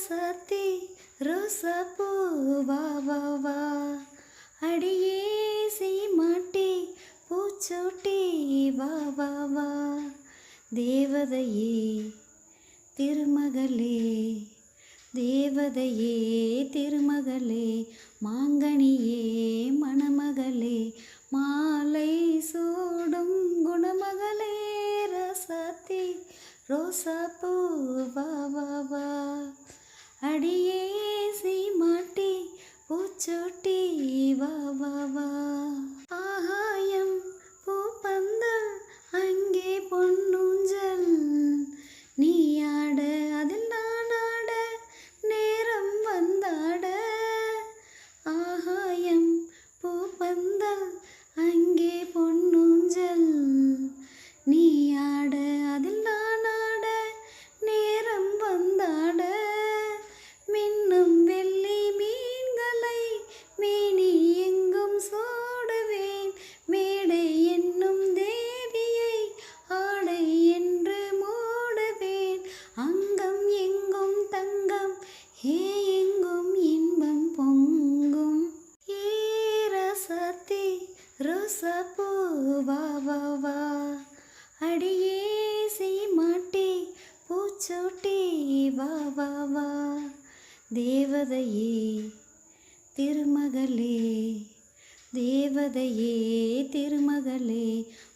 ராசாத்தி ரோசாப்பூ வா வா வா அடியே சீமாட்டி பூச்சோட்டி வா வா வா தேவதையே திருமகளே தேவதையே திருமகளே மாங்கனியே மணமகளே மாலை சூடும் குணமகளே ராசாத்தி ரோசாப்பூ வா வா வா அடியே சீமாட்டி பூச்சோட்டி வா வா வா ஆகாயம் பூப்பந்தல் அங்கே பொன்னூஞ்சல் நீ ஆட அதில் நான் ஆட நேரம் வந்தாட ஆகாயம் பூப்பந்தல் அங்கே பொன்னூஞ்சல் நீ ஆட அதில் நான் ஆட நேரம் வந்தாட மின்னும் வெள்ளி மீன்களை மேனி எங்கும் சோடுவேன் மேடை என்னும் தேவியை ஆடை என்று மூடுவேன் அங்கம் எங்கும் தங்கம் ஏ எங்கும் இன்பம் பொங்கும் ஏ ராசாத்தி ரோசாப்பூ வா வா வா அடியே சீமாட்டி பூச்சோட்டி வா வா வா தேவதையே திருமகளே தேவதையே திருமகளே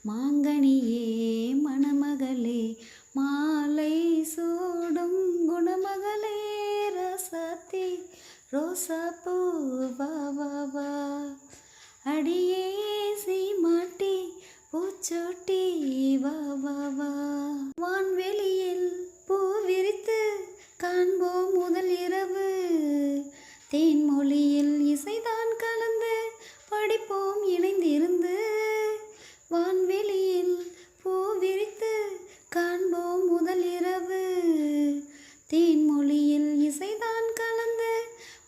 மாங்கனியே மணமகளே மாலை சூடும் குணமகளே ராசாத்தி ரோசாப்பூ வா வா வா அடியே சீமாட்டி பூச்சோட்டி வா வா வா வான்வெளியில் பூ விரித்து காண்போம் முதல் இரவு தேன்மொழியில் இசைதான் கலந்து படிப்போம் இணைந்திருந்து வான்வெளியில் பூ விரித்து காண்போம் முதல் இரவு தேன்மொழியில் இசைதான் கலந்து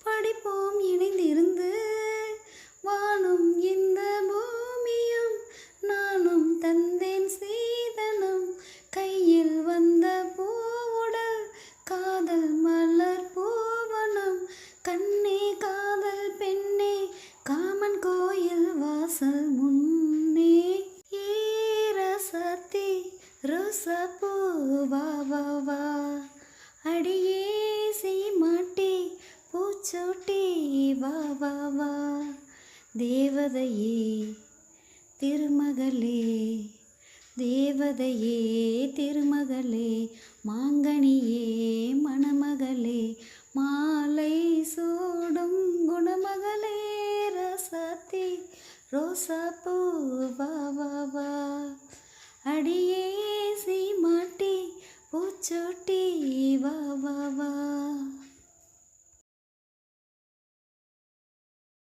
படிப்போம் இணைந்திருந்து வானும் இந்த பூமியும் நானும் தந்தேன் சீதனம் கையில் வந்த பூவுடல் காதல் மலர் பூவனம் கண்ணே காதல் பெண்ணே காமன் கோயில் வாசல் முன்னே ஏ ராசாத்தி ரோசாப்பூ வா வா வா அடியே சீமாட்டி பூச்சோட்டி வா வா வா தேவதையே திருமகளே தேவதையே திருமகளே மாங்கனியே மணமகளே மாலை சூடும் குணமகளே ராசாத்தி ரோசாப்பூ வா வா வா